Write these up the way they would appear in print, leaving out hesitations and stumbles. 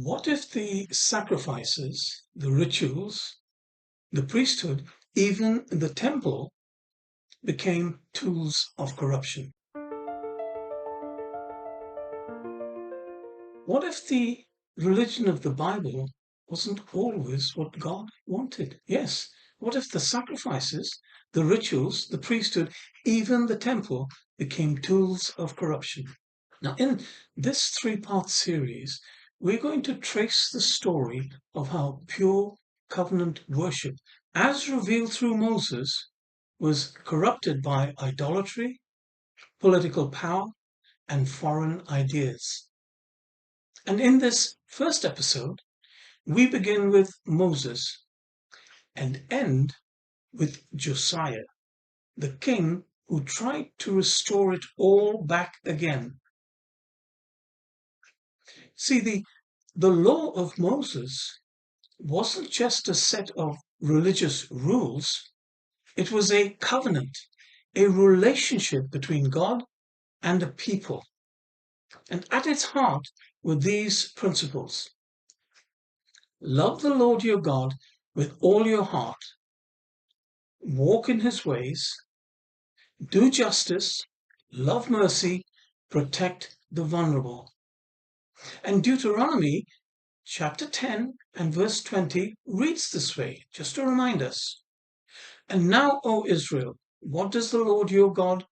What if the sacrifices, the rituals, the priesthood, even the temple became tools of corruption? What if the religion of the Bible wasn't always what God wanted? Yes. What if the sacrifices, the rituals, the priesthood, even the temple became tools of corruption? Now, in this three-part series, we're going to trace the story of how pure covenant worship, as revealed through Moses, was corrupted by idolatry, political power, and foreign ideas. And in this first episode, we begin with Moses and end with Josiah, the king who tried to restore it all back again. See, the law of Moses wasn't just a set of religious rules, it was a covenant, a relationship between God and a people. And at its heart were these principles. Love the Lord your God with all your heart, walk in his ways, do justice, love mercy, protect the vulnerable. And Deuteronomy chapter 10 and verse 20 reads this way, just to remind us. And now, O Israel, what does the Lord your God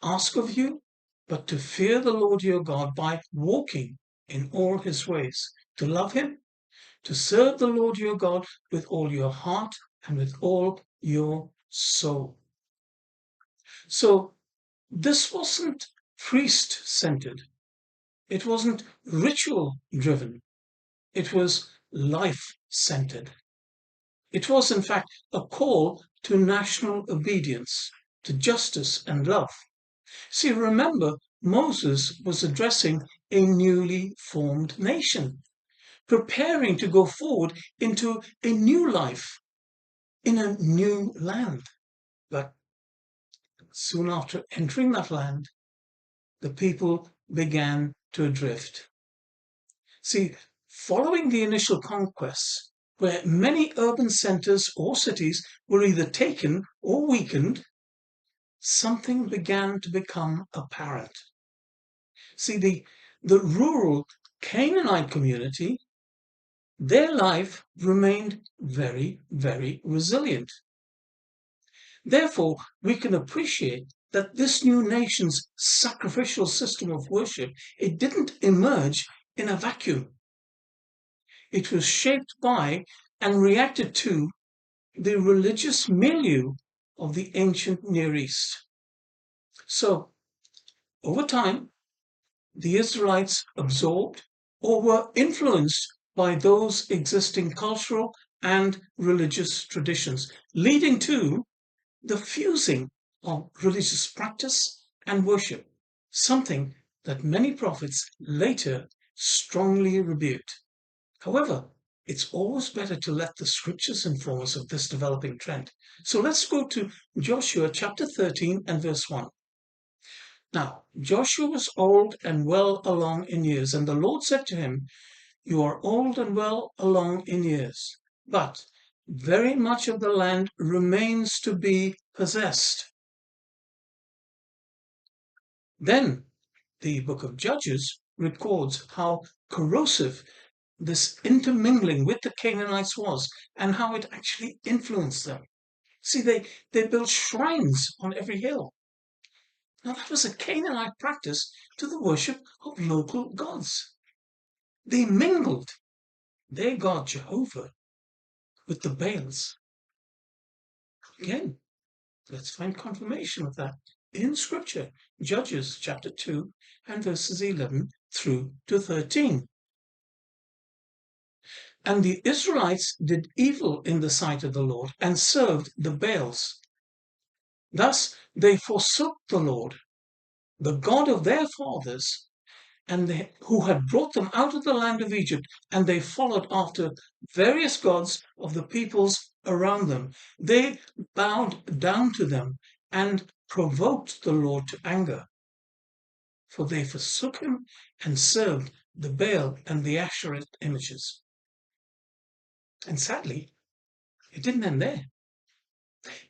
ask of you? But to fear the Lord your God by walking in all his ways, to love him, to serve the Lord your God with all your heart and with all your soul. So this wasn't priest-centered. It wasn't ritual-driven. It was life-centered. It was, in fact, a call to national obedience, to justice and love. See, remember, Moses was addressing a newly formed nation, preparing to go forward into a new life in a new land. But soon after entering that land, the people began to drift. See, following the initial conquests, where many urban centers or cities were either taken or weakened, something began to become apparent. See, the rural Canaanite community, their life remained very, very resilient. Therefore, we can appreciate that this new nation's sacrificial system of worship, it didn't emerge in a vacuum. It was shaped by and reacted to the religious milieu of the ancient Near East. So, over time, the Israelites absorbed or were influenced by those existing cultural and religious traditions, leading to the fusing of religious practice and worship, something that many prophets later strongly rebuked. However, it's always better to let the scriptures inform us of this developing trend. So let's go to Joshua chapter 13 and verse 1. Now, Joshua was old and well along in years, and the Lord said to him, You are old and well along in years, but very much of the land remains to be possessed. Then the book of Judges records how corrosive this intermingling with the Canaanites was and how it actually influenced them. See, they built shrines on every hill. Now, that was a Canaanite practice to the worship of local gods. They mingled their god Jehovah with the Baals. Again, let's find confirmation of that in Scripture, Judges chapter 2 and verses 11 through to 13. And the Israelites did evil in the sight of the Lord and served the Baals. Thus they forsook the Lord, the God of their fathers, and who had brought them out of the land of Egypt, and they followed after various gods of the peoples around them. They bowed down to them and provoked the Lord to anger, for they forsook him and served the Baal and the Asherah images. And sadly, it didn't end there.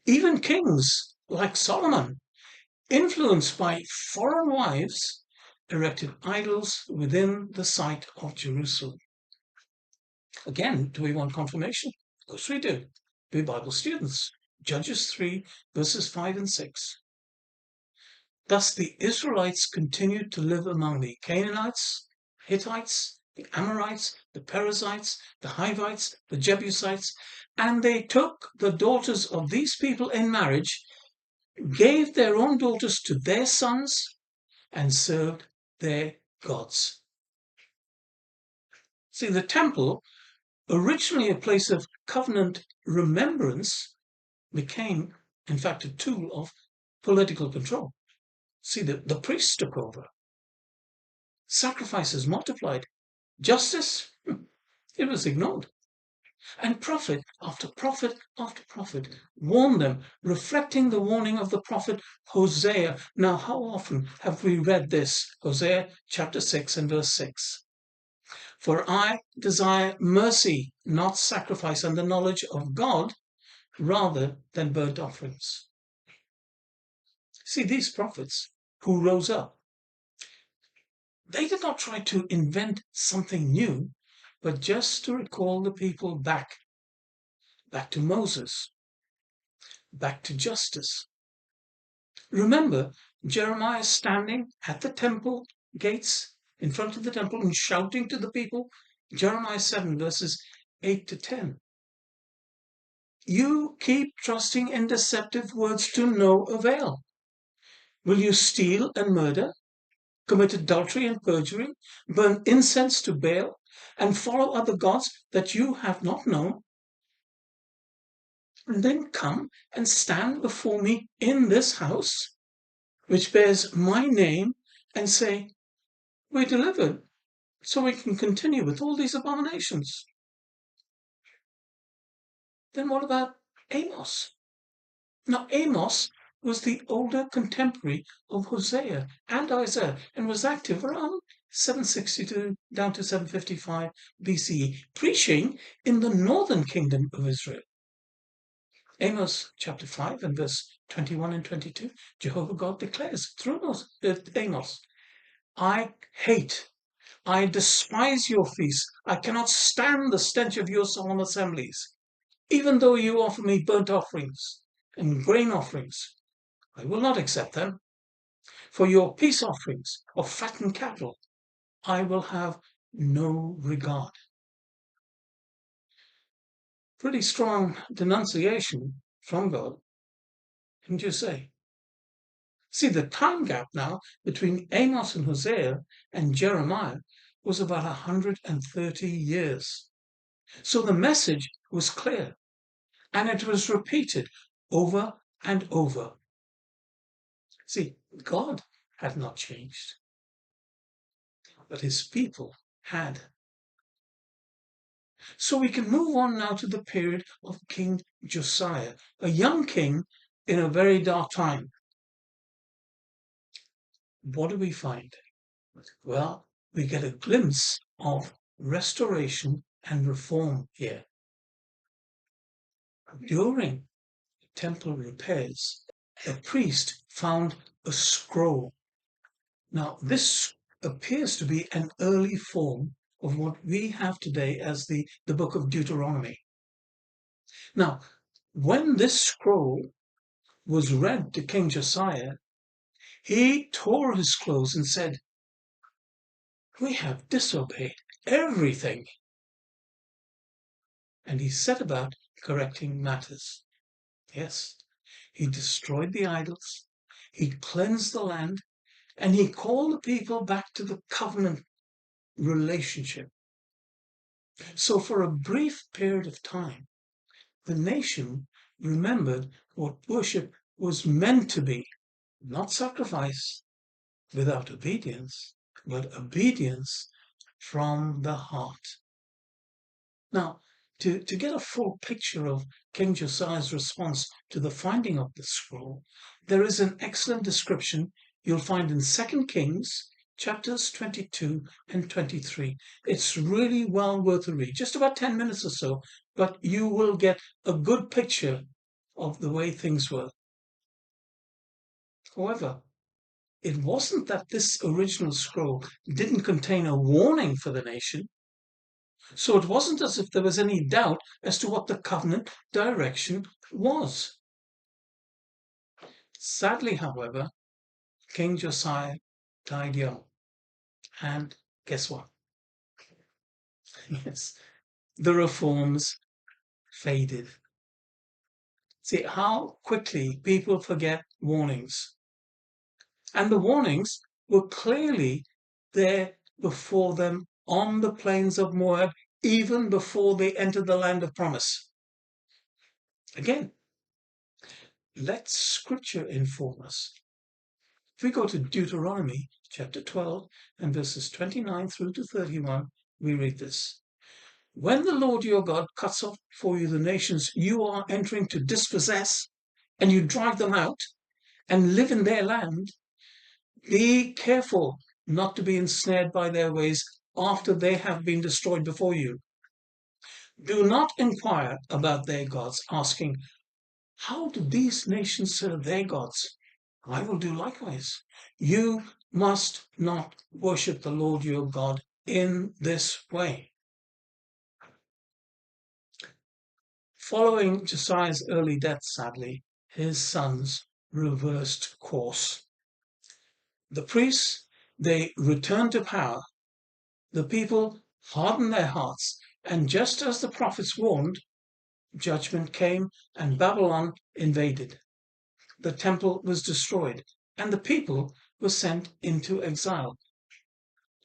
Even kings like Solomon, influenced by foreign wives, erected idols within the site of Jerusalem. Again, do we want confirmation? Of course we do. We're Bible students. Judges 3, verses 5 and 6. Thus the Israelites continued to live among the Canaanites, Hittites, the Amorites, the Perizzites, the Hivites, the Jebusites, and they took the daughters of these people in marriage, gave their own daughters to their sons, and served their gods. See, the temple, originally a place of covenant remembrance, became, in fact, a tool of political control. See, the priests took over. Sacrifices multiplied. Justice, it was ignored. And prophet after prophet after prophet warned them, reflecting the warning of the prophet Hosea. Now, how often have we read this? Hosea chapter 6 and verse 6. For I desire mercy, not sacrifice, and the knowledge of God rather than burnt offerings. See, these prophets who rose up, they did not try to invent something new, but just to recall the people back to Moses, back to justice. Remember Jeremiah standing at the temple gates in front of the temple and shouting to the people? Jeremiah 7 verses 8 to 10. You keep trusting in deceptive words to no avail. Will you steal and murder, commit adultery and perjury, burn incense to Baal, and follow other gods that you have not known? And then come and stand before me in this house, which bears my name, and say, we're delivered, so we can continue with all these abominations. Then what about Amos? Now, Amos was the older contemporary of Hosea and Isaiah and was active around 762 down to 755 BCE, preaching in the northern kingdom of Israel. Amos chapter 5 and verse 21 and 22, Jehovah God declares through Amos, I hate, I despise your feasts. I cannot stand the stench of your solemn assemblies. Even though you offer me burnt offerings and grain offerings, I will not accept them. For your peace offerings of fattened cattle, I will have no regard. Pretty strong denunciation from God, didn't you say? See, the time gap now between Amos and Hosea and Jeremiah was about 130 years. So the message was clear, and it was repeated over and over. See, God had not changed, but his people had. So we can move on now to the period of King Josiah, a young king in a very dark time. What do we find? Well, we get a glimpse of restoration and reform here. During temple repairs, a priest found a scroll. Now, this appears to be an early form of what we have today as the book of Deuteronomy. Now, when this scroll was read to King Josiah, he tore his clothes and said, we have disobeyed everything. And he set about correcting matters. Yes, he destroyed the idols, he cleansed the land, and he called the people back to the covenant relationship. So for a brief period of time, the nation remembered what worship was meant to be, not sacrifice without obedience, but obedience from the heart. Now, to get a full picture of King Josiah's response to the finding of the scroll, there is an excellent description you'll find in 2 Kings chapters 22 and 23. It's really well worth a read, just about 10 minutes or so, but you will get a good picture of the way things were. However, it wasn't that this original scroll didn't contain a warning for the nation, so it wasn't as if there was any doubt as to what the covenant direction was. Sadly, however, King Josiah died young. And guess what? Yes, the reforms faded. See how quickly people forget warnings. And the warnings were clearly there before them on the plains of Moab, even before they entered the land of promise. Again, let Scripture inform us. If we go to Deuteronomy chapter 12 and verses 29 through to 31, we read this. When the Lord your God cuts off for you the nations you are entering to dispossess, and you drive them out and live in their land, be careful not to be ensnared by their ways after they have been destroyed before you. Do not inquire about their gods, asking, how do these nations serve their gods? I will do likewise. You must not worship the Lord your God in this way. Following Josiah's early death, sadly, his sons reversed course. The priests, they returned to power. The people hardened their hearts, and just as the prophets warned, judgment came and Babylon invaded. The temple was destroyed, and the people were sent into exile.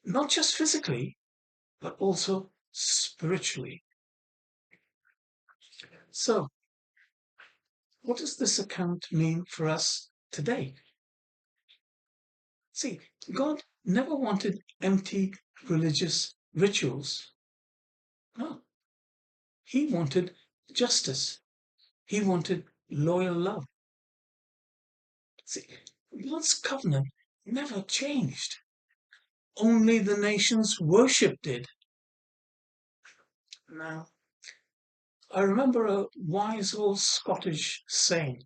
Not just physically, but also spiritually. So, what does this account mean for us today? See, God never wanted empty religious rituals. No. He wanted justice. He wanted loyal love. See, God's covenant never changed. Only the nation's worship did. Now, I remember a wise old Scottish saying,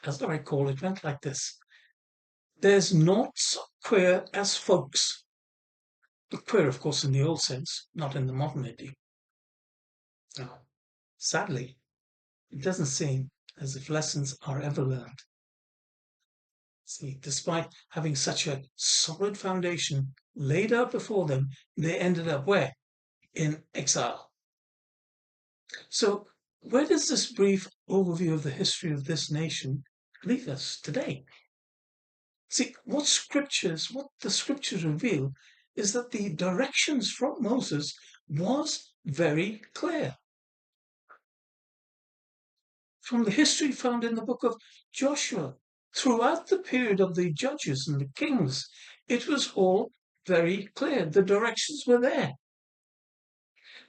as I recall it, went like this. There's naught so queer as folks. Queer, of course, in the old sense, not in the modern idiom. Now, sadly, it doesn't seem as if lessons are ever learned. See, despite having such a solid foundation laid out before them, they ended up where? In exile. So, where does this brief overview of the history of this nation leave us today? See, what the scriptures reveal is that the directions from Moses was very clear. From the history found in the book of Joshua, throughout the period of the judges and the kings, it was all very clear. The directions were there.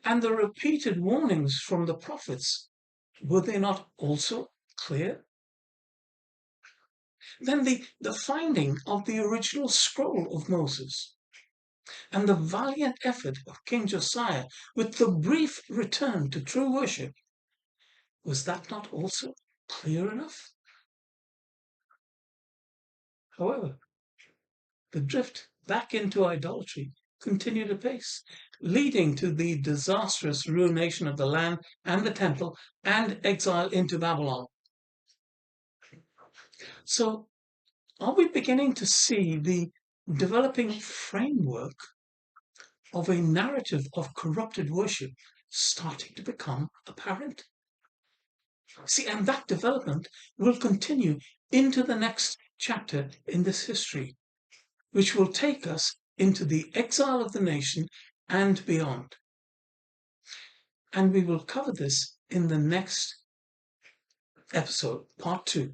And the repeated warnings from the prophets, were they not also clear? Then the finding of the original scroll of Moses and the valiant effort of King Josiah with the brief return to true worship, was that not also clear enough? However, the drift back into idolatry continued apace, leading to the disastrous ruination of the land and the temple and exile into Babylon. So, are we beginning to see the developing framework of a narrative of corrupted worship starting to become apparent? See, and that development will continue into the next chapter in this history, which will take us into the exile of the nation and beyond. And we will cover this in the next episode, part 2,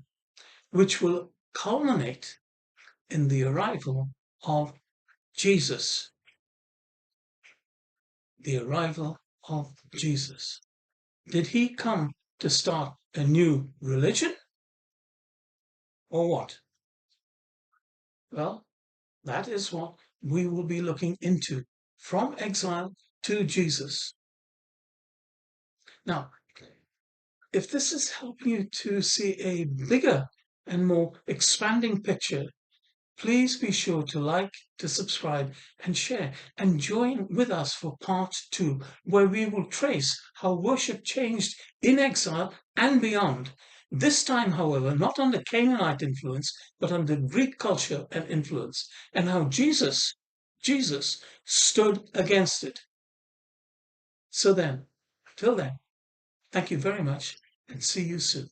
which will culminate in the arrival of Jesus. The arrival of Jesus. Did he come to start a new religion? Or what? Well, That is what we will be looking into, from exile to Jesus. Now, if this is helping you to see a bigger and more expanding picture, please be sure to like, to subscribe, and share, and join with us for part 2, where we will trace how worship changed in exile and beyond. This time, however, not under Canaanite influence, but under Greek culture and influence, and how Jesus stood against it. So then, till then, thank you very much, and see you soon.